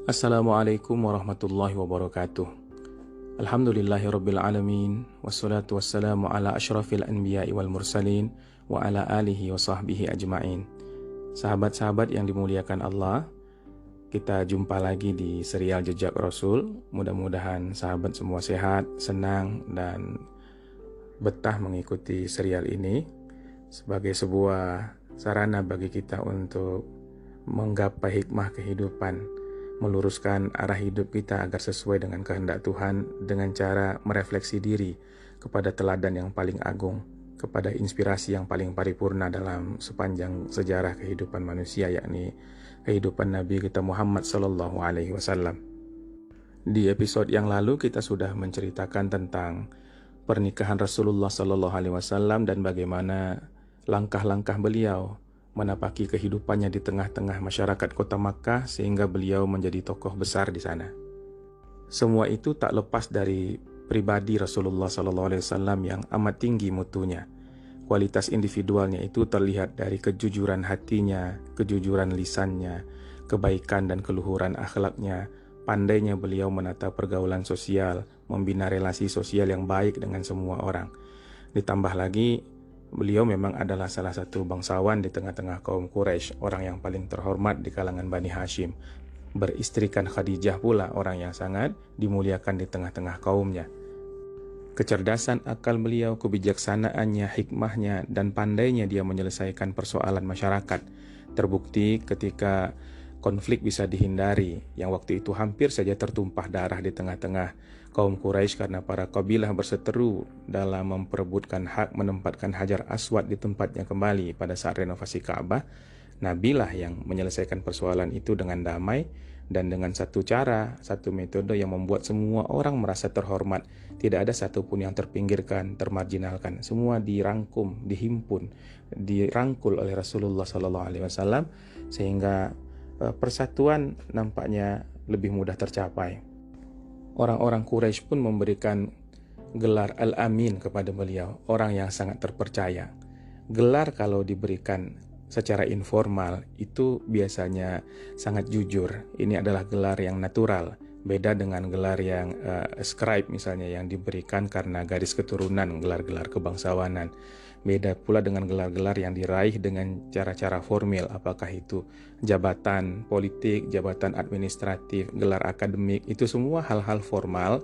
Assalamualaikum warahmatullahi wabarakatuh. Alhamdulillahirabbil alamin wassalatu wassalamu ala asyrafil anbiya'i wal mursalin wa ala alihi wa sahbihi ajma'in. Sahabat-sahabat yang dimuliakan Allah, kita jumpa lagi di serial Jejak Rasul. Mudah-mudahan sahabat semua sehat, senang dan betah mengikuti serial ini sebagai sebuah sarana bagi kita untuk menggapai hikmah kehidupan, meluruskan arah hidup kita agar sesuai dengan kehendak Tuhan dengan cara merefleksi diri kepada teladan yang paling agung, kepada inspirasi yang paling paripurna dalam sepanjang sejarah kehidupan manusia, yakni kehidupan Nabi kita Muhammad SAW. Di episode yang lalu kita sudah menceritakan tentang pernikahan Rasulullah SAW dan bagaimana langkah-langkah beliau menapaki kehidupannya di tengah-tengah masyarakat kota Makkah sehingga beliau menjadi tokoh besar di sana. Semua itu tak lepas dari pribadi Rasulullah SAW yang amat tinggi mutunya. Kualitas individualnya itu terlihat dari kejujuran hatinya, kejujuran lisannya, kebaikan dan keluhuran akhlaknya, pandainya beliau menata pergaulan sosial, membina relasi sosial yang baik dengan semua orang. Ditambah lagi, beliau memang adalah salah satu bangsawan di tengah-tengah kaum Quraisy, orang yang paling terhormat di kalangan Bani Hashim. Beristrikan Khadijah pula, orang yang sangat dimuliakan di tengah-tengah kaumnya. Kecerdasan akal beliau, kebijaksanaannya, hikmahnya, dan pandainya dia menyelesaikan persoalan masyarakat terbukti ketika konflik bisa dihindari, yang waktu itu hampir saja tertumpah darah di tengah-tengah kaum Quraisy karena para kabilah berseteru dalam memperebutkan hak menempatkan Hajar Aswad di tempatnya kembali pada saat renovasi Ka'bah. Nabi lah yang menyelesaikan persoalan itu dengan damai dan dengan satu cara, satu metode yang membuat semua orang merasa terhormat. Tidak ada satupun yang terpinggirkan, termarginalkan. Semua dirangkum, dihimpun, dirangkul oleh Rasulullah SAW sehingga persatuan nampaknya lebih mudah tercapai. Orang-orang Quraisy pun memberikan gelar Al-Amin kepada beliau, orang yang sangat terpercaya. Gelar kalau diberikan secara informal itu biasanya sangat jujur. Ini adalah gelar yang natural, beda dengan gelar yang ascribe misalnya yang diberikan karena garis keturunan, gelar-gelar kebangsawanan. Beda pula dengan gelar-gelar yang diraih dengan cara-cara formil, apakah itu jabatan politik, jabatan administratif, gelar akademik, itu semua hal-hal formal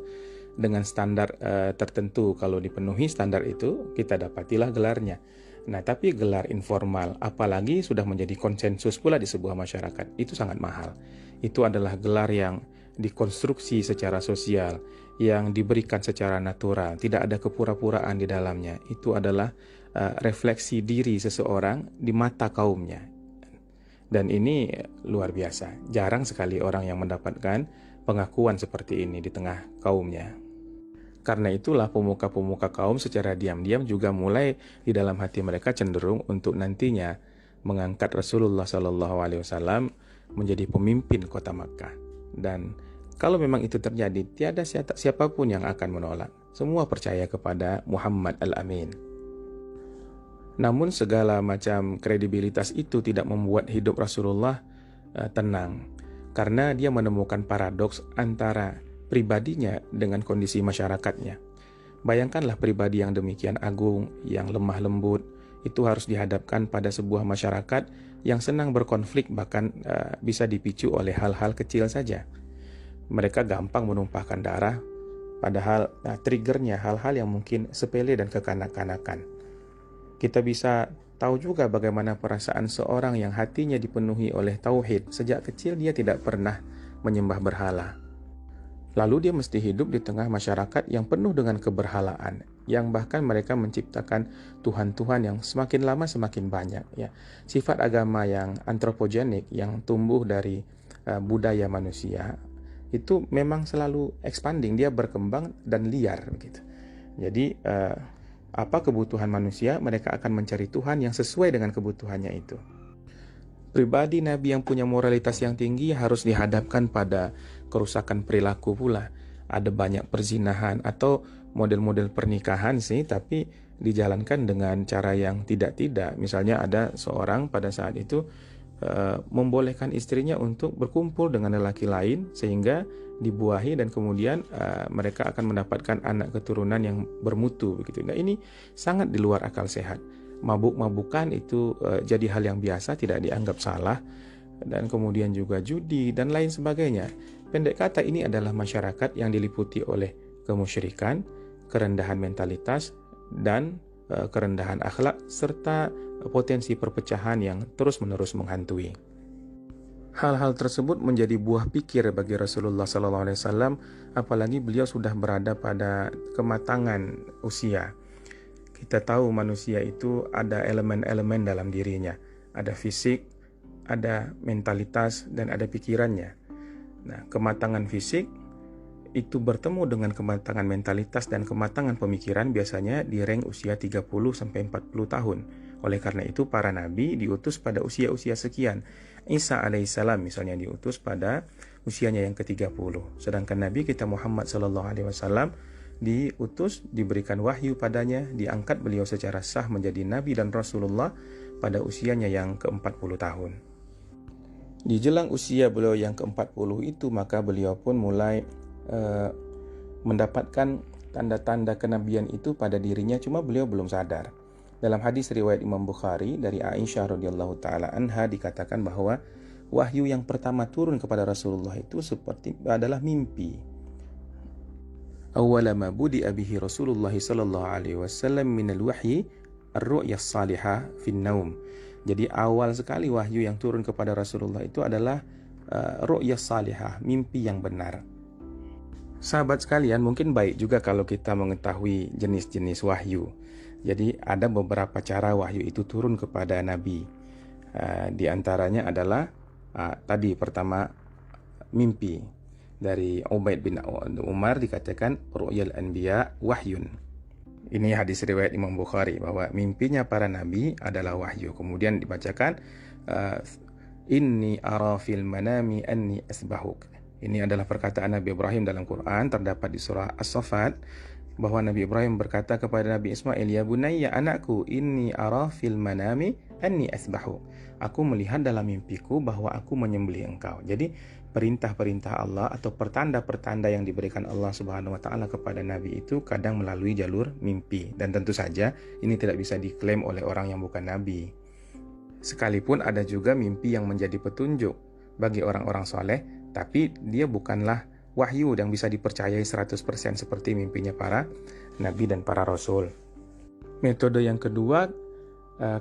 dengan standar tertentu. Kalau dipenuhi standar itu, kita dapatilah gelarnya. Nah, tapi gelar informal, apalagi sudah menjadi konsensus pula di sebuah masyarakat, itu sangat mahal. Itu adalah gelar yang dikonstruksi secara sosial, yang diberikan secara natural, tidak ada kepura-puraan di dalamnya. Itu adalah refleksi diri seseorang di mata kaumnya. Dan ini luar biasa. Jarang sekali orang yang mendapatkan pengakuan seperti ini di tengah kaumnya. Karena itulah pemuka-pemuka kaum secara diam-diam juga mulai di dalam hati mereka cenderung untuk nantinya mengangkat Rasulullah SAW menjadi pemimpin kota Makkah. Dan kalau memang itu terjadi, tiada siapapun yang akan menolak. Semua percaya kepada Muhammad Al-Amin. Namun segala macam kredibilitas itu tidak membuat hidup Rasulullah tenang, karena dia menemukan paradoks antara pribadinya dengan kondisi masyarakatnya. Bayangkanlah pribadi yang demikian agung, yang lemah lembut, itu harus dihadapkan pada sebuah masyarakat yang senang berkonflik, bahkan bisa dipicu oleh hal-hal kecil saja. Mereka gampang menumpahkan darah, padahal triggernya hal-hal yang mungkin sepele dan kekanak-kanakan. Kita bisa tahu juga bagaimana perasaan seorang yang hatinya dipenuhi oleh tauhid. Sejak kecil dia tidak pernah menyembah berhala. Lalu dia mesti hidup di tengah masyarakat yang penuh dengan keberhalaan, yang bahkan mereka menciptakan tuhan-tuhan yang semakin lama semakin banyak. Ya, sifat agama yang antropogenik, yang tumbuh dari budaya manusia, itu memang selalu expanding, dia berkembang dan liar begitu. Jadi apa kebutuhan manusia, mereka akan mencari Tuhan yang sesuai dengan kebutuhannya itu. Pribadi Nabi yang punya moralitas yang tinggi harus dihadapkan pada kerusakan perilaku pula. Ada banyak perzinahan atau model-model pernikahan sih, tapi dijalankan dengan cara yang tidak-tidak. Misalnya ada seorang pada saat itu membolehkan istrinya untuk berkumpul dengan lelaki lain sehingga dibuahi dan kemudian mereka akan mendapatkan anak keturunan yang bermutu begitu. Nah, ini sangat di luar akal sehat. Mabuk-mabukan itu jadi hal yang biasa, tidak dianggap salah, dan kemudian juga judi dan lain sebagainya. Pendek kata, ini adalah masyarakat yang diliputi oleh kemusyrikan, kerendahan mentalitas, dan kerendahan akhlak, serta potensi perpecahan yang terus-menerus menghantui. Hal-hal tersebut menjadi buah pikir bagi Rasulullah SAW, apalagi beliau sudah berada pada kematangan usia. Kita tahu manusia itu ada elemen-elemen dalam dirinya. Ada fisik, ada mentalitas, dan ada pikirannya. Nah, kematangan fisik itu bertemu dengan kematangan mentalitas dan kematangan pemikiran biasanya di rank usia 30-40 tahun. Oleh karena itu, para nabi diutus pada usia-usia sekian. Isa alaihissalam misalnya diutus pada usianya yang ke-30. Sedangkan Nabi kita Muhammad SAW diutus, diberikan wahyu padanya, diangkat beliau secara sah menjadi Nabi dan Rasulullah pada usianya yang ke-40 tahun. Di jelang usia beliau yang ke-40 itu, maka beliau pun mulai mendapatkan tanda-tanda kenabian itu pada dirinya, cuma beliau belum sadar. Dalam hadis riwayat Imam Bukhari dari Aisyah radhiyallahu taala anha dikatakan bahwa wahyu yang pertama turun kepada Rasulullah itu adalah mimpi. Awwala ma budi'a bihi Rasulullah sallallahu alaihi wasallam min al-wahyi ar-ru'ya as-salihah fi an-naum. Jadi awal sekali wahyu yang turun kepada Rasulullah itu adalah ru'ya salihah, mimpi yang benar. Sahabat sekalian, mungkin baik juga kalau kita mengetahui jenis-jenis wahyu. Jadi ada beberapa cara wahyu itu turun kepada Nabi. Di antaranya adalah tadi pertama mimpi. Dari Ubaid bin Umar dikatakan ru'yal anbiya wahyun. Ini hadis riwayat Imam Bukhari bahwa mimpinya para nabi adalah wahyu. Kemudian dibacakan inni ara fil manami anni asbahuk. Ini adalah perkataan Nabi Ibrahim dalam Quran, terdapat di surah As-Saffat, bahwa Nabi Ibrahim berkata kepada Nabi Ismail, ya bunayya anakku, inni ara fil manami anni asbahu. Aku melihat dalam mimpiku bahwa aku menyembelih engkau. Jadi perintah-perintah Allah atau pertanda-pertanda yang diberikan Allah Subhanahu wa taala kepada nabi itu kadang melalui jalur mimpi, dan tentu saja ini tidak bisa diklaim oleh orang yang bukan nabi. Sekalipun ada juga mimpi yang menjadi petunjuk bagi orang-orang soleh, tapi dia bukanlah wahyu yang bisa dipercayai 100% seperti mimpinya para nabi dan para rasul. Metode yang kedua,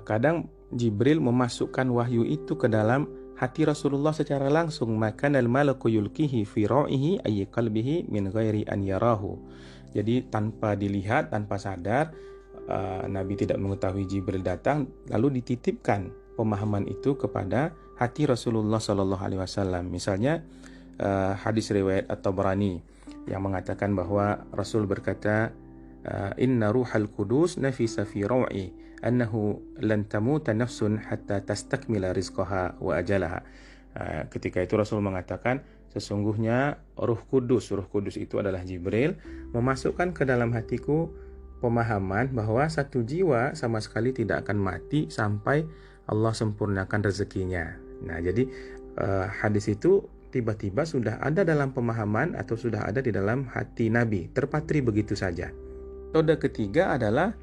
kadang Jibril memasukkan wahyu itu ke dalam hati Rasulullah secara langsung, maka al-malaku yulqihi fi ra'ihi ay qalbihi min ghairi an yarahu. Jadi tanpa dilihat, tanpa sadar, Nabi tidak mengetahui Jibril datang, lalu dititipkan pemahaman itu kepada hati Rasulullah SAW. Misalnya hadis riwayat At-Tabrani yang mengatakan bahwa Rasul berkata, inna ruhal qudus nafisa fi raw'i annahu lan tamuta nafsun hatta tastakmila rizqaha wa ajalaha. Ketika itu Rasul mengatakan, sesungguhnya Ruh Kudus itu adalah Jibril, memasukkan ke dalam hatiku pemahaman bahwa satu jiwa sama sekali tidak akan mati sampai Allah sempurnakan rezekinya. Nah, jadi hadis itu tiba-tiba sudah ada dalam pemahaman atau sudah ada di dalam hati Nabi, terpatri begitu saja. Metode ketiga adalah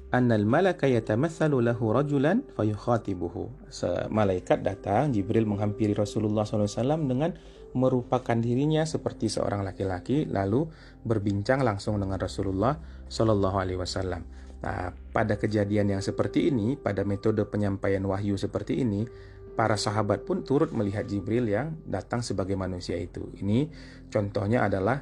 annal malaka yatamatsalu lahu rajulan fayukhatibuhu. Malaikat datang, Jibril menghampiri Rasulullah SAW dengan merupakan dirinya seperti seorang laki-laki, lalu berbincang langsung dengan Rasulullah SAW. Nah, pada kejadian yang seperti ini, pada metode penyampaian wahyu seperti ini, para sahabat pun turut melihat Jibril yang datang sebagai manusia itu. Ini contohnya adalah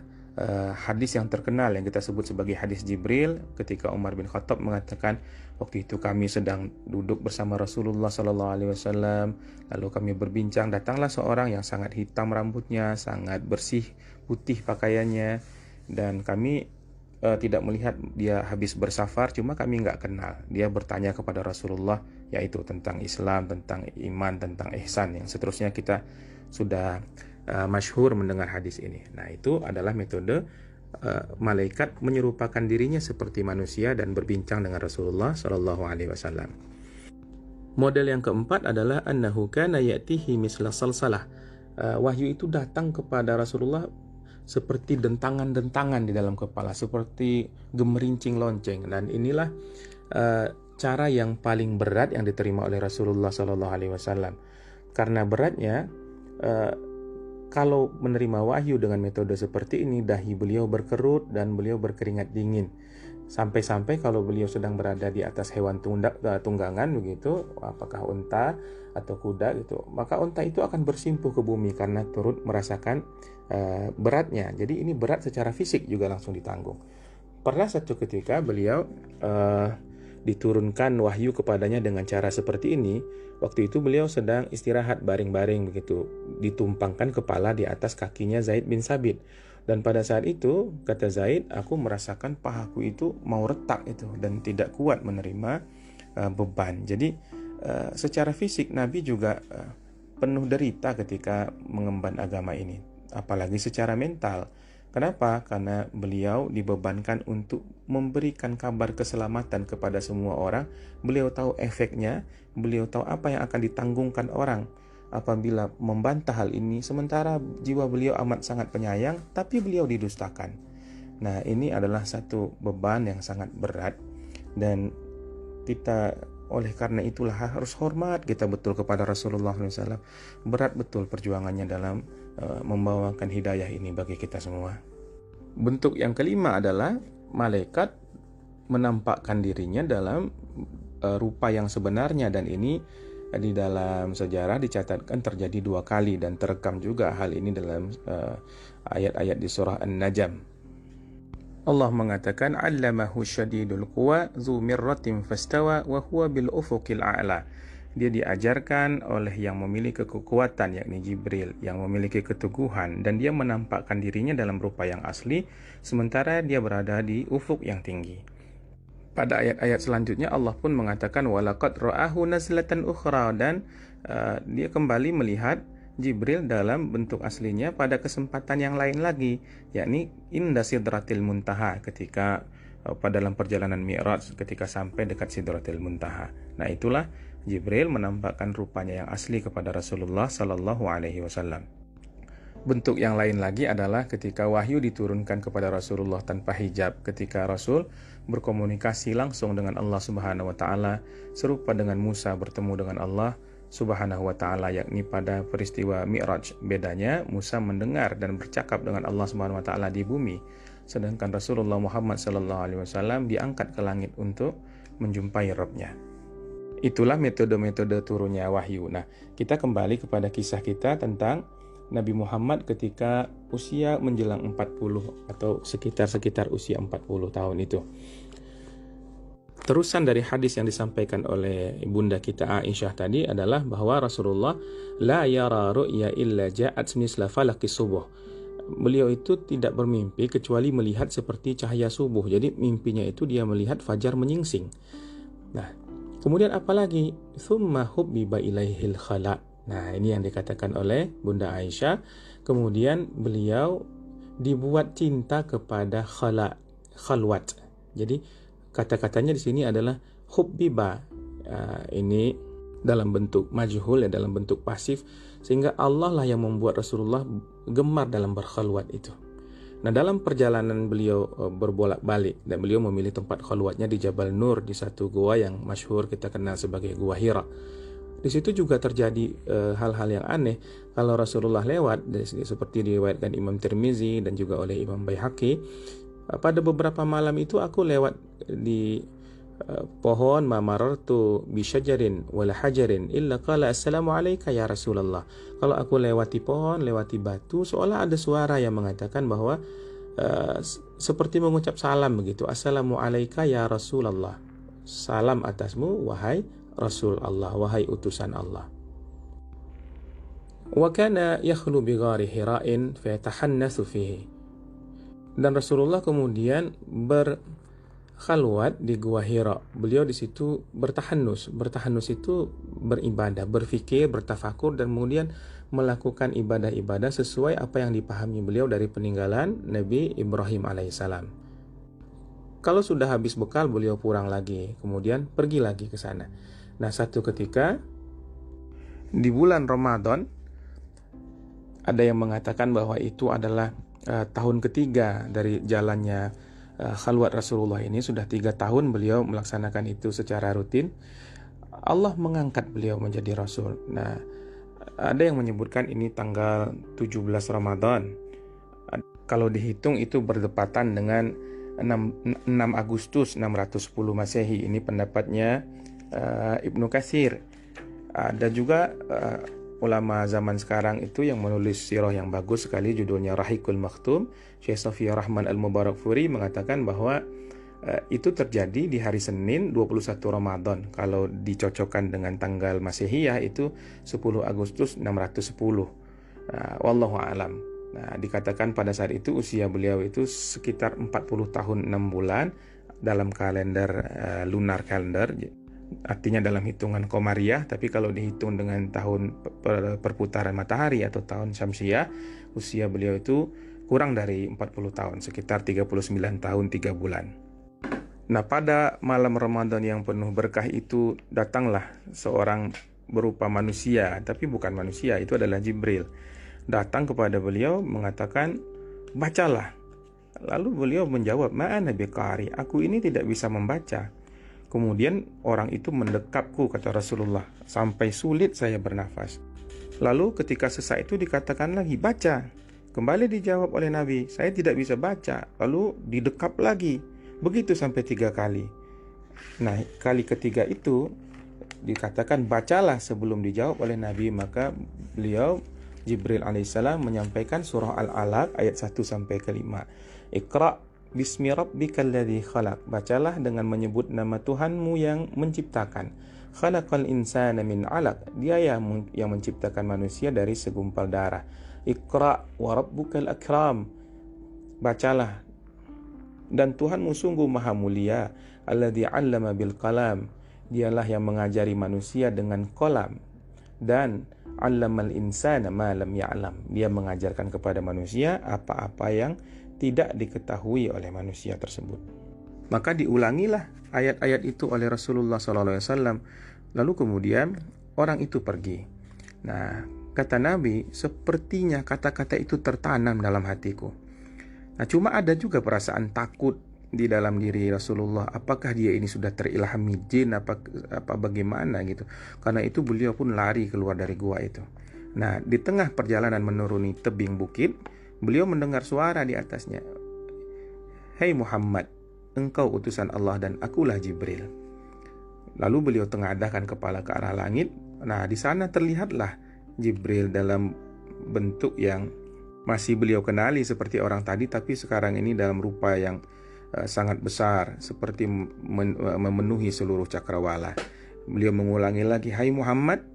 hadis yang terkenal yang kita sebut sebagai hadis Jibril, ketika Umar bin Khattab mengatakan, waktu itu kami sedang duduk bersama Rasulullah SAW, lalu kami berbincang, datanglah seorang yang sangat hitam rambutnya, sangat bersih putih pakaiannya, dan kami tidak melihat dia habis bersafar, cuma kami nggak kenal. Dia bertanya kepada Rasulullah, yaitu tentang Islam, tentang iman, tentang ihsan, yang seterusnya kita sudah masyhur mendengar hadis ini. Nah, itu adalah metode malaikat menyerupakan dirinya seperti manusia dan berbincang dengan Rasulullah SAW. Model yang keempat adalah annahu kana ya'tihi misla salsalah. Wahyu itu datang kepada Rasulullah seperti dentangan-dentangan di dalam kepala, seperti gemerincing lonceng. Dan inilah cara yang paling berat yang diterima oleh Rasulullah SAW. Karena beratnya, kalau menerima wahyu dengan metode seperti ini, dahi beliau berkerut dan beliau berkeringat dingin. Sampai-sampai kalau beliau sedang berada di atas hewan tunggangan begitu, apakah unta atau kuda gitu, maka unta itu akan bersimpuh ke bumi karena turut merasakan beratnya. Jadi ini berat secara fisik juga langsung ditanggung. Pernah satu ketika beliau diturunkan wahyu kepadanya dengan cara seperti ini. Waktu itu beliau sedang istirahat baring-baring begitu, ditumpangkan kepala di atas kakinya Zaid bin Sabit. Dan pada saat itu, kata Zaid, aku merasakan pahaku itu mau retak itu dan tidak kuat menerima beban. Jadi secara fisik Nabi juga penuh derita ketika mengemban agama ini, apalagi secara mental. Kenapa? Karena beliau dibebankan untuk memberikan kabar keselamatan kepada semua orang. Beliau tahu efeknya, beliau tahu apa yang akan ditanggungkan orang apabila membantah hal ini, sementara jiwa beliau amat sangat penyayang, tapi beliau didustakan. Nah, ini adalah satu beban yang sangat berat, dan kita oleh karena itulah harus hormat kita betul kepada Rasulullah SAW. Berat betul perjuangannya dalam membawakan hidayah ini bagi kita semua. Bentuk yang kelima adalah malaikat menampakkan dirinya dalam rupa yang sebenarnya, dan ini di dalam sejarah dicatatkan terjadi 2 kali dan terekam juga hal ini dalam ayat-ayat di surah An-Najm. Allah mengatakan, "Allamahu syadidul quwa dzu mirratin fastawa wa huwa bil ufuqil a'la." Dia diajarkan oleh yang memiliki kekuatan, yakni Jibril, yang memiliki keteguhan, dan dia menampakkan dirinya dalam rupa yang asli sementara dia berada di ufuk yang tinggi. Pada ayat-ayat selanjutnya Allah pun mengatakan walaqad ra'ahu nazlatan ukhra, dan dia kembali melihat Jibril dalam bentuk aslinya pada kesempatan yang lain lagi, yakni inda sidratil muntaha, ketika dalam perjalanan Mi'raj ketika sampai dekat sidratil muntaha. Nah, itulah Jibril menampakkan rupanya yang asli kepada Rasulullah sallallahu alaihi wasallam. Bentuk yang lain lagi adalah ketika wahyu diturunkan kepada Rasulullah tanpa hijab, ketika Rasul berkomunikasi langsung dengan Allah Subhanahu wa taala, serupa dengan Musa bertemu dengan Allah Subhanahu wa taala, yakni pada peristiwa Mi'raj. Bedanya Musa mendengar dan bercakap dengan Allah Subhanahu wa taala di bumi, sedangkan Rasulullah Muhammad sallallahu alaihi wasallam diangkat ke langit untuk menjumpai Rabb-Nya. Itulah metode-metode turunnya wahyu. Nah, kita kembali kepada kisah kita tentang Nabi Muhammad ketika usia menjelang 40 atau sekitar usia 40 tahun itu. Terusan dari hadis yang disampaikan oleh ibunda kita Aisyah tadi adalah bahwa Rasulullah la yara ru'ya illa ja'at misla falaqis subuh. Beliau itu tidak bermimpi kecuali melihat seperti cahaya subuh. Jadi mimpinya itu dia melihat fajar menyingsing. Nah, kemudian apalagi? Tsumma hubbiba ilaihil khala. Nah, ini yang dikatakan oleh Bunda Aisyah. Kemudian beliau dibuat cinta kepada khalwat. Jadi kata-katanya di sini adalah hubbiba. Ini dalam bentuk majhul, dalam bentuk pasif, sehingga Allah lah yang membuat Rasulullah gemar dalam berkhalwat itu. Nah, dalam perjalanan beliau berbolak-balik, dan beliau memilih tempat khalwatnya di Jabal Nur, di satu gua yang masyhur kita kenal sebagai Gua Hira. Di situ juga terjadi hal-hal yang aneh. Kalau Rasulullah lewat, seperti diriwayatkan Imam Tirmizi dan juga oleh Imam Baihaqi, pada beberapa malam itu aku lewat di pohon, ma marartu bi syajarin wala hajarin illa qala assalamu alayka ya Rasulullah. Kalau aku lewati pohon, lewati batu, seolah ada suara yang mengatakan bahwa seperti mengucap salam begitu, assalamu alayka ya Rasulullah. Salam atasmu wahai Rasul Allah, wahai utusan Allah. Wa kana yakhlu bi ghari Hira'in fa yatahannatsu fihi. Dan Rasulullah kemudian berkhalwat di Gua Hira. Beliau di situ bertahannus. Bertahannus itu beribadah, berfikir, bertafakur, dan kemudian melakukan ibadah-ibadah sesuai apa yang dipahami beliau dari peninggalan Nabi Ibrahim alaihissalam. Kalau sudah habis bekal, beliau pulang lagi, kemudian pergi lagi ke sana. Nah, satu ketika di bulan Ramadan ada yang mengatakan bahwa itu adalah tahun ketiga dari jalannya khalwat Rasulullah ini. Sudah 3 tahun beliau melaksanakan itu secara rutin. Allah mengangkat beliau menjadi Rasul. Nah, ada yang menyebutkan ini tanggal 17 Ramadan. Kalau dihitung itu berdepatan dengan 6 Agustus 610 Masehi. Ini pendapatnya Ibnu Katsir. Ada juga ulama zaman sekarang itu yang menulis sirah yang bagus sekali, judulnya Rahikul Maktum. Syekh Safiyur Rahman Al-Mubarakfuri mengatakan bahwa itu terjadi di hari Senin 21 Ramadan. Kalau dicocokkan dengan tanggal Masehiyah itu 10 Agustus 610. Wallahu alam. Nah, dikatakan pada saat itu usia beliau itu sekitar 40 tahun 6 bulan dalam kalender lunar calendar. Artinya dalam hitungan Komariah, tapi kalau dihitung dengan tahun perputaran matahari atau tahun Syamsiah, usia beliau itu kurang dari 40 tahun, sekitar 39 tahun 3 bulan. Nah, pada malam Ramadan yang penuh berkah itu datanglah seorang berupa manusia, tapi bukan manusia, itu adalah Jibril. Datang kepada beliau mengatakan, "Bacalah." Lalu beliau menjawab, "Ma'ana biqari, aku ini tidak bisa membaca." Kemudian orang itu mendekapku, kata Rasulullah, sampai sulit saya bernafas. Lalu ketika sesak itu dikatakan lagi, "Baca." Kembali dijawab oleh Nabi, "Saya tidak bisa baca." Lalu didekap lagi. Begitu sampai 3 kali. Nah, kali ketiga itu dikatakan bacalah sebelum dijawab oleh Nabi. Maka beliau Jibril alaihissalam menyampaikan surah Al-Alaq ayat 1 sampai ke 5. Iqra' bismi rabbikal ladzi khalaq. Bacalah dengan menyebut nama Tuhanmu yang menciptakan. Khalaqal insana min 'alaq. Dia yang menciptakan manusia dari segumpal darah. Iqra' wa rabbukal akram. Bacalah, dan Tuhanmu sungguh maha mulia. Alladzi 'allama bil qalam. Dialah yang mengajari manusia dengan qalam. Dan 'allamal insana ma lam ya'lam. Dia mengajarkan kepada manusia apa-apa yang tidak diketahui oleh manusia tersebut. Maka diulangilah ayat-ayat itu oleh Rasulullah SAW. Lalu kemudian orang itu pergi. Nah, kata Nabi, sepertinya kata-kata itu tertanam dalam hatiku. Nah, cuma ada juga perasaan takut di dalam diri Rasulullah. Apakah dia ini sudah terilhami jin, apa bagaimana gitu. Karena itu beliau pun lari keluar dari gua itu. Nah, di tengah perjalanan menuruni tebing bukit, beliau mendengar suara di atasnya, "Hei Muhammad, engkau utusan Allah dan akulah Jibril." Lalu beliau tengadahkan kepala ke arah langit. Nah, di sana terlihatlah Jibril dalam bentuk yang masih beliau kenali seperti orang tadi, tapi sekarang ini dalam rupa yang sangat besar, seperti memenuhi seluruh cakrawala. Beliau mengulangi lagi, "Hai Muhammad,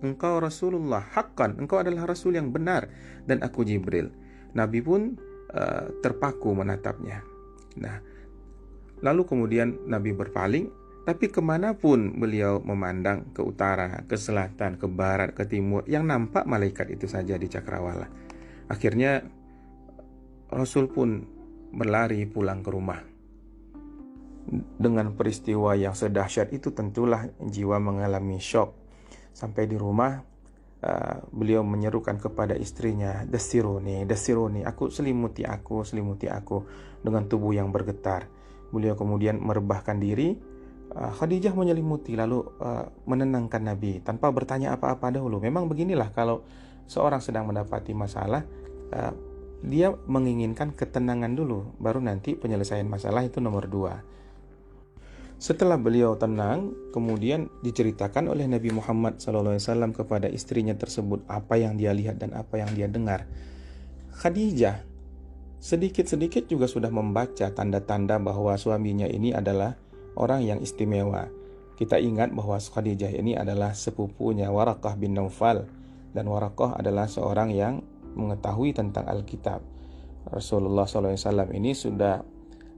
engkau Rasulullah haqqan, engkau adalah Rasul yang benar, dan aku Jibril." Nabi pun terpaku menatapnya. Nah, lalu kemudian Nabi berpaling, tapi kemanapun beliau memandang, ke utara, ke selatan, ke barat, ke timur, yang nampak malaikat itu saja di cakrawala. Akhirnya Rasul pun berlari pulang ke rumah. Dengan peristiwa yang sedahsyat itu tentulah jiwa mengalami syok. Sampai di rumah, beliau menyerukan kepada istrinya, "Dasiruni, dasiruni, selimuti aku dengan tubuh yang bergetar." Beliau kemudian merebahkan diri. Khadijah menyelimuti, lalu menenangkan Nabi tanpa bertanya apa-apa dahulu. Memang beginilah kalau seorang sedang mendapati masalah, dia menginginkan ketenangan dulu, baru nanti penyelesaian masalah itu nomor 2. Setelah beliau tenang, kemudian diceritakan oleh Nabi Muhammad SAW kepada istrinya tersebut apa yang dia lihat dan apa yang dia dengar. Khadijah sedikit-sedikit juga sudah membaca tanda-tanda bahwa suaminya ini adalah orang yang istimewa. Kita ingat bahwa Khadijah ini adalah sepupunya Waraqah bin Naufal, dan Waraqah adalah seorang yang mengetahui tentang Alkitab. Rasulullah SAW ini sudah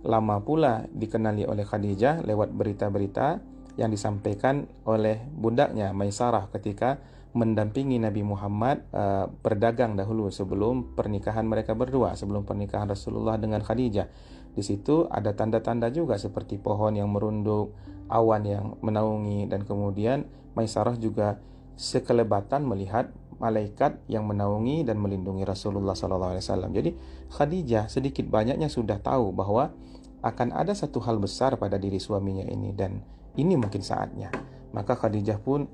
lama pula dikenali oleh Khadijah lewat berita-berita yang disampaikan oleh bundaknya Maisarah ketika mendampingi Nabi Muhammad berdagang dahulu sebelum pernikahan mereka berdua, sebelum pernikahan Rasulullah dengan Khadijah. Di situ ada tanda-tanda juga seperti pohon yang merunduk, awan yang menaungi, dan kemudian Maisarah juga sekelebatan melihat malaikat yang menaungi dan melindungi Rasulullah SAW. Jadi Khadijah sedikit banyaknya sudah tahu bahwa akan ada satu hal besar pada diri suaminya ini, dan ini mungkin saatnya. Maka Khadijah pun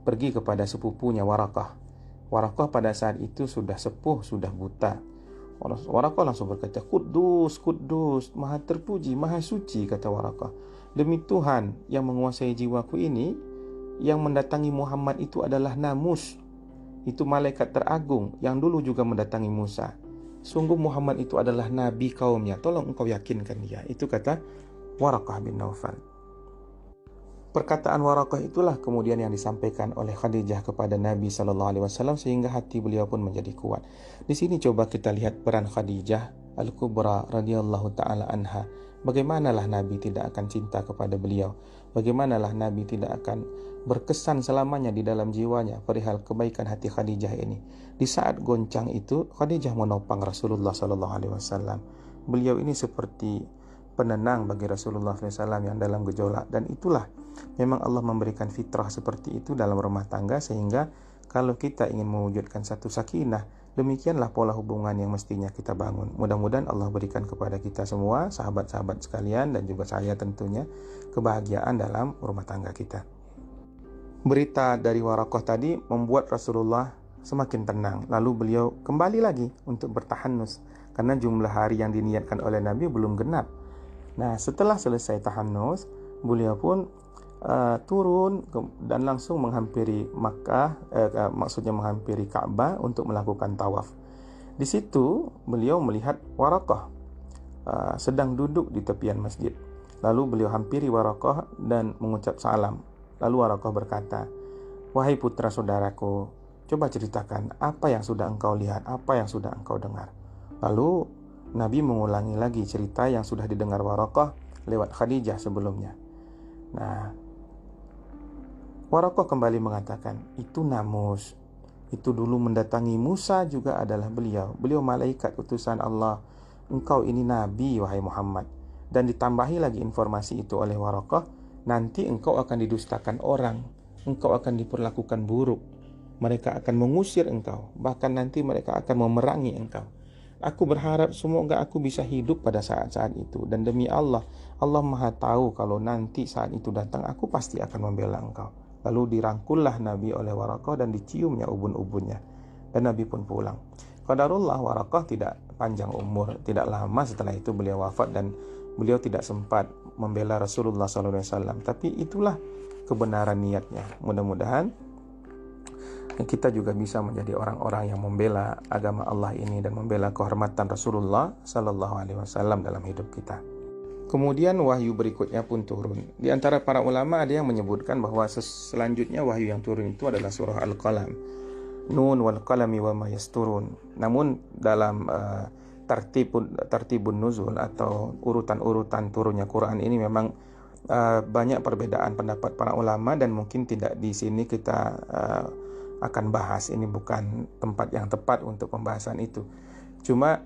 pergi kepada sepupunya Warakah. Warakah pada saat itu sudah sepuh, sudah buta. Warakah langsung berkata, Kudus, Kudus, maha terpuji, maha suci, kata Warakah. Demi Tuhan yang menguasai jiwaku ini, yang mendatangi Muhammad itu adalah Namus. Itu malaikat teragung yang dulu juga mendatangi Musa. Sungguh Muhammad itu adalah nabi kaumnya. Tolong engkau yakinkan dia. Itu kata Warakah bin Naufal. Perkataan Warakah itulah kemudian yang disampaikan oleh Khadijah kepada Nabi SAW sehingga hati beliau pun menjadi kuat. Di sini coba kita lihat peran Khadijah Al-Kubra radhiyallahu taala anha. Bagaimanalah Nabi tidak akan cinta kepada beliau? Bagaimanalah Nabi tidak akan berkesan selamanya di dalam jiwanya perihal kebaikan hati Khadijah ini? Di saat goncang itu Khadijah menopang Rasulullah SAW. Beliau ini seperti penenang bagi Rasulullah SAW yang dalam gejolak, dan itulah memang Allah memberikan fitrah seperti itu dalam rumah tangga, sehingga kalau kita ingin mewujudkan satu sakinah, demikianlah pola hubungan yang mestinya kita bangun. Mudah-mudahan Allah berikan kepada kita semua, sahabat-sahabat sekalian dan juga saya tentunya, kebahagiaan dalam rumah tangga kita. Berita dari Warakah tadi membuat Rasulullah semakin tenang. Lalu beliau kembali lagi untuk bertahanus karena jumlah hari yang diniatkan oleh Nabi belum genap. Nah, setelah selesai tahannus, beliau pun turun dan langsung menghampiri Makkah, maksudnya menghampiri Ka'bah untuk melakukan tawaf. Di situ beliau melihat Warakah sedang duduk di tepian masjid. Lalu beliau hampiri Warakah dan mengucap salam. Lalu Warakah berkata, "Wahai putra saudaraku, coba ceritakan apa yang sudah engkau lihat, apa yang sudah engkau dengar." Lalu Nabi mengulangi lagi cerita yang sudah didengar Warakah lewat Khadijah sebelumnya. Nah, Warakah kembali mengatakan, itu Namus, itu dulu mendatangi Musa juga adalah beliau. Beliau malaikat utusan Allah. Engkau ini Nabi, wahai Muhammad. Dan ditambahi lagi informasi itu oleh Warakah, nanti engkau akan didustakan orang, engkau akan diperlakukan buruk, mereka akan mengusir engkau, bahkan nanti mereka akan memerangi engkau. Aku berharap semoga aku bisa hidup pada saat-saat itu. Dan demi Allah, Allah maha tahu kalau nanti saat itu datang, aku pasti akan membela engkau. Lalu dirangkullah Nabi oleh Warakah dan diciumnya ubun-ubunnya. Dan Nabi pun pulang. Qadarullah, Warakah tidak panjang umur. Tidak lama setelah itu beliau wafat dan beliau tidak sempat membela Rasulullah SAW. Tapi itulah kebenaran niatnya. Mudah-mudahan kita juga bisa menjadi orang-orang yang membela agama Allah ini dan membela kehormatan Rasulullah SAW dalam hidup kita. Kemudian wahyu berikutnya pun turun. Di antara para ulama ada yang menyebutkan bahwa selanjutnya wahyu yang turun itu adalah surah Al-Qalam. Nun wal qalami wa ma yasturun. Namun dalam tartibun nuzul atau urutan-urutan turunnya Quran ini memang banyak perbedaan pendapat para ulama, dan mungkin tidak di sini kita akan bahas. Ini bukan tempat yang tepat untuk pembahasan itu. Cuma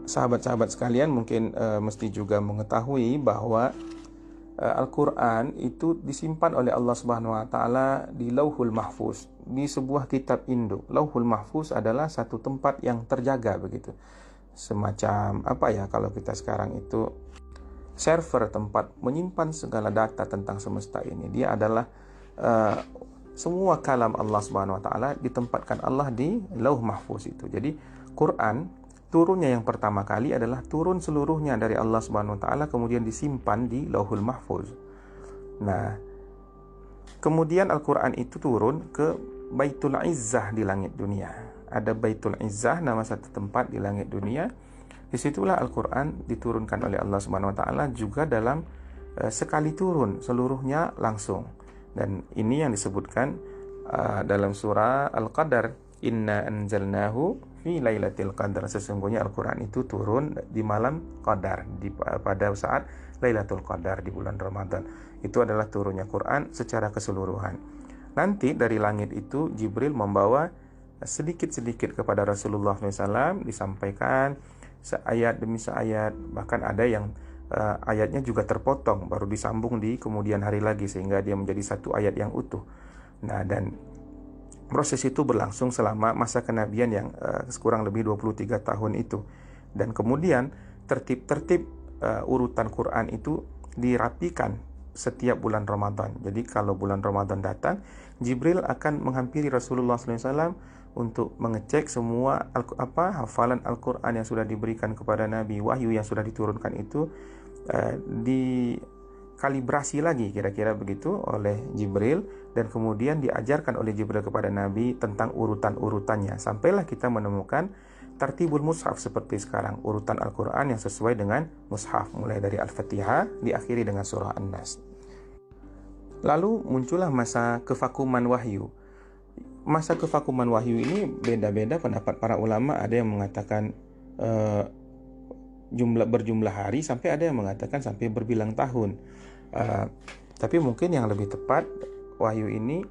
sahabat-sahabat sekalian mungkin mesti juga mengetahui bahwa Al-Quran itu disimpan oleh Allah Subhanahu Wa Taala di Lauhul Mahfuz, di sebuah kitab induk. Lauhul Mahfuz adalah satu tempat yang terjaga begitu, semacam apa ya kalau kita sekarang itu server tempat menyimpan segala data tentang semesta ini. Dia adalah semua kalam Allah Subhanahu Wa Taala ditempatkan Allah di Lauh Mahfuz itu. Jadi Quran turunnya yang pertama kali adalah turun seluruhnya dari Allah Subhanahu Wa Taala, kemudian disimpan di Lauhul Mahfuz. Nah, kemudian Al-Quran itu turun ke Baitul Izzah di langit dunia. Ada Baitul Izzah, nama satu tempat di langit dunia. Disitulah Al-Quran diturunkan oleh Allah Subhanahu Wa Taala juga dalam sekali turun seluruhnya langsung. Dan ini yang disebutkan dalam surah Al-Qadar, Inna anzalnahu fi lailatul qadar. Sesungguhnya Al-Quran itu turun di malam Qadar, pada saat Lailatul Qadar di bulan Ramadan. Itu adalah turunnya Quran secara keseluruhan. Nanti dari langit itu Jibril membawa sedikit-sedikit kepada Rasulullah SAW, disampaikan seayat demi seayat, bahkan ada yang ayatnya juga terpotong baru disambung di kemudian hari lagi sehingga dia menjadi satu ayat yang utuh. Nah, dan proses itu berlangsung selama masa kenabian yang kurang lebih 23 tahun itu. Dan kemudian tertib-tertib urutan Quran itu dirapikan setiap bulan Ramadan. Jadi kalau bulan Ramadan datang, Jibril akan menghampiri Rasulullah SAW untuk mengecek semua hafalan Al-Quran yang sudah diberikan kepada Nabi, wahyu yang sudah diturunkan itu dikalibrasi lagi kira-kira begitu oleh Jibril, dan kemudian diajarkan oleh Jibril kepada Nabi tentang urutan-urutannya, sampailah kita menemukan tartibul mushaf seperti sekarang, urutan Al-Quran yang sesuai dengan mushaf, mulai dari Al-Fatihah diakhiri dengan surah An-Nas. Lalu muncullah masa kevakuman wahyu. Masa kevakuman wahyu ini beda-beda pendapat para ulama. Ada yang mengatakan berjumlah hari, sampai ada yang mengatakan sampai berbilang tahun. Tapi mungkin yang lebih tepat, wahyu ini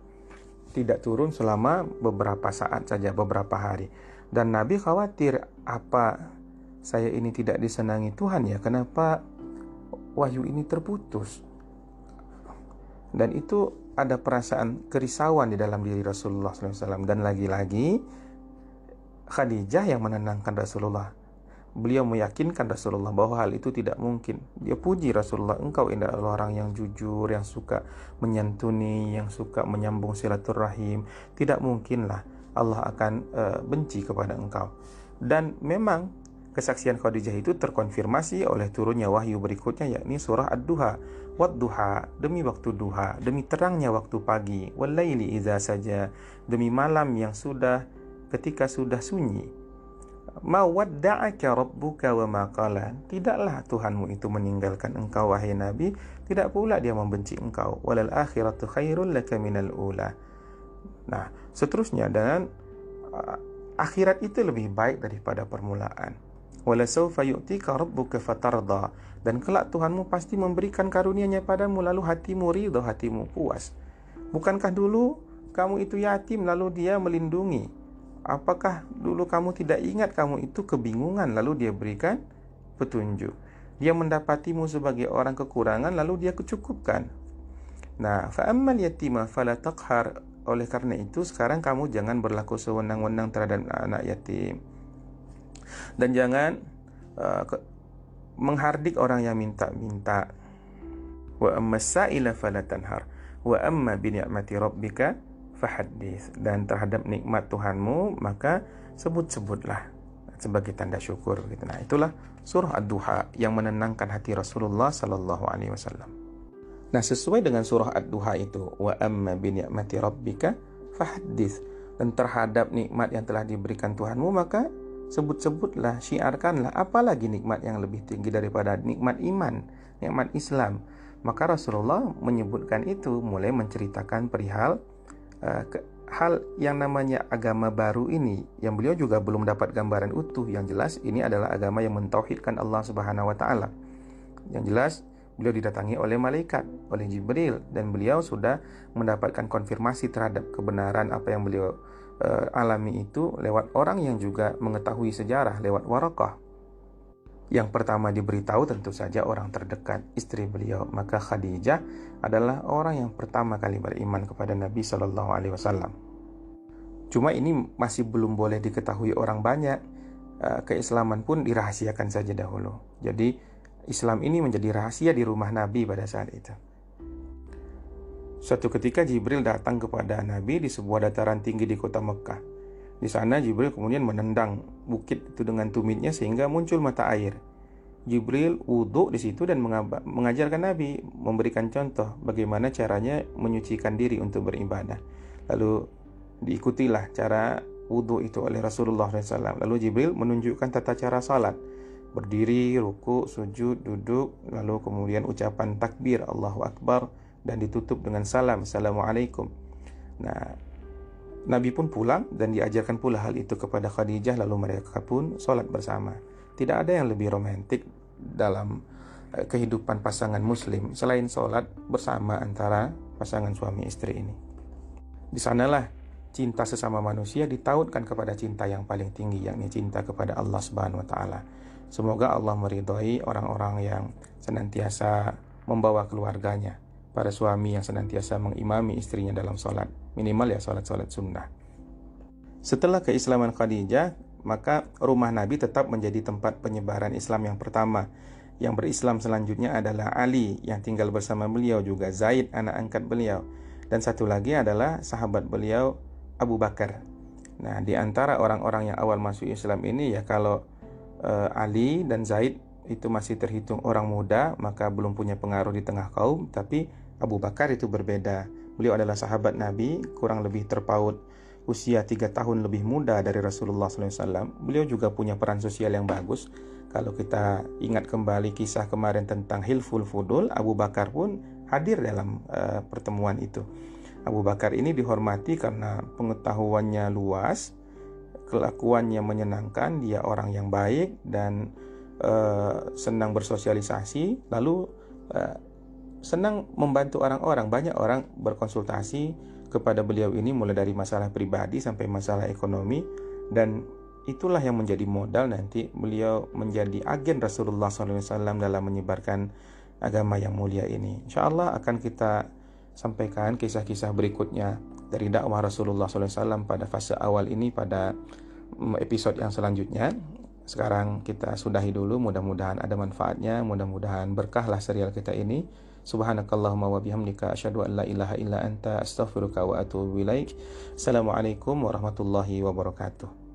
tidak turun selama beberapa saat saja, beberapa hari. Dan Nabi khawatir, apa saya ini tidak disenangi Tuhan ya? Kenapa wahyu ini terputus? Dan itu ada perasaan kerisauan di dalam diri Rasulullah SAW. Dan lagi-lagi Khadijah yang menenangkan Rasulullah. Beliau meyakinkan Rasulullah bahwa hal itu tidak mungkin. Dia puji Rasulullah, engkau ini adalah orang yang jujur, yang suka menyantuni, yang suka menyambung silaturahim. Tidak mungkinlah Allah akan benci kepada engkau. Dan memang kesaksian Khadijah itu terkonfirmasi oleh turunnya wahyu berikutnya, yakni surah Ad-Duha. Wad-duha, demi waktu duha, demi terangnya waktu pagi. Wal-laili idza saja, demi malam yang ketika sudah sunyi. Ma wadda'aka rabbuka wa ma qala, tidaklah Tuhanmu itu meninggalkan engkau wahai Nabi, tidak pula dia membenci engkau. Walal akhiratu khairul laka minal ula. Nah, seterusnya, dan akhirat itu lebih baik daripada permulaan. Wala sawfa yu'tika rabbuka fatarda, dan kelak Tuhanmu pasti memberikan karunia-Nya padamu lalu hatimu ridha, hatimu puas. Bukankah dulu kamu itu yatim lalu Dia melindungi? Apakah dulu kamu tidak ingat kamu itu kebingungan lalu Dia berikan petunjuk? Dia mendapatimu sebagai orang kekurangan lalu Dia kecukupkan. Nah, fa ammal yatima fala taqhar, oleh karena itu sekarang kamu jangan berlaku sewenang-wenang terhadap anak yatim. Dan jangan menghardik orang yang minta-minta. Wa amma sa'ila fala tanhar wa amma bi ni'mati rabbika fahaddits, dan terhadap nikmat Tuhanmu maka sebut-sebutlah sebagai tanda syukur gitu. Nah, itulah surah Ad-Duha yang menenangkan hati Rasulullah sallallahu alaihi wasallam. Nah, sesuai dengan surah Ad-Duha itu, wa amma bi ni'mati rabbika fahaddits, dan terhadap nikmat yang telah diberikan Tuhanmu maka sebut-sebutlah, syiarkanlah. Apalagi nikmat yang lebih tinggi daripada nikmat iman, nikmat Islam. Maka Rasulullah menyebutkan itu, mulai menceritakan perihal hal yang namanya agama baru ini, yang beliau juga belum dapat gambaran utuh. Yang jelas ini adalah agama yang mentauhidkan Allah Subhanahu wa taala. Yang jelas beliau didatangi oleh malaikat, oleh Jibril, dan beliau sudah mendapatkan konfirmasi terhadap kebenaran apa yang beliau alami itu lewat orang yang juga mengetahui sejarah, lewat Waraqah. Yang pertama diberitahu tentu saja orang terdekat, istri beliau. Maka Khadijah adalah orang yang pertama kali beriman kepada Nabi Shallallahu Alaihi Wasallam. Cuma ini masih belum boleh diketahui orang banyak. Keislaman pun dirahasiakan saja dahulu. Jadi Islam ini menjadi rahasia di rumah Nabi pada saat itu. Suatu ketika Jibril datang kepada Nabi di sebuah dataran tinggi di kota Mekah. Di sana Jibril kemudian menendang bukit itu dengan tumitnya sehingga muncul mata air. Jibril wudhu di situ dan mengajarkan Nabi, memberikan contoh bagaimana caranya menyucikan diri untuk beribadah. Lalu diikutilah cara wudhu itu oleh Rasulullah SAW. Lalu Jibril menunjukkan tata cara salat, berdiri, ruku, sujud, duduk, lalu kemudian ucapan takbir Allahu Akbar, dan ditutup dengan salam, Assalamualaikum. Nah, Nabi pun pulang dan diajarkan pula hal itu kepada Khadijah, lalu mereka pun sholat bersama. Tidak ada yang lebih romantik dalam kehidupan pasangan muslim selain sholat bersama antara pasangan suami istri ini. Di sanalah cinta sesama manusia ditautkan kepada cinta yang paling tinggi, yakni cinta kepada Allah Subhanahu wa taala. Semoga Allah meridhoi orang-orang yang senantiasa membawa keluarganya, para suami yang senantiasa mengimami istrinya dalam sholat, minimal ya sholat-sholat sunnah. Setelah keislaman Khadijah, maka rumah Nabi tetap menjadi tempat penyebaran Islam yang pertama. Yang berislam selanjutnya adalah Ali yang tinggal bersama beliau, juga Zaid anak angkat beliau, dan satu lagi adalah sahabat beliau Abu Bakar. Nah, di antara orang-orang yang awal masuk Islam ini ya, kalau Ali dan Zaid itu masih terhitung orang muda, maka belum punya pengaruh di tengah kaum. Tapi Abu Bakar itu berbeda. Beliau adalah sahabat Nabi, kurang lebih terpaut usia 3 tahun lebih muda dari Rasulullah SAW. Beliau juga punya peran sosial yang bagus. Kalau kita ingat kembali kisah kemarin tentang Hilful Fudul, Abu Bakar pun hadir dalam pertemuan itu. Abu Bakar ini dihormati karena pengetahuannya luas, kelakuannya menyenangkan, dia orang yang baik dan senang bersosialisasi, lalu senang membantu orang-orang. Banyak orang berkonsultasi kepada beliau ini mulai dari masalah pribadi sampai masalah ekonomi, dan itulah yang menjadi modal nanti beliau menjadi agen Rasulullah SAW dalam menyebarkan agama yang mulia ini. InsyaAllah akan kita sampaikan kisah-kisah berikutnya dari dakwah Rasulullah SAW pada fase awal ini pada episode yang selanjutnya. Sekarang kita sudahi dulu, mudah-mudahan ada manfaatnya, mudah-mudahan berkahlah serial kita ini. Subhanakallahumma wa bihamdika asyhadu an la ilaha illa anta astaghfiruka wa atubu ilaik. Assalamualaikum warahmatullahi wabarakatuh.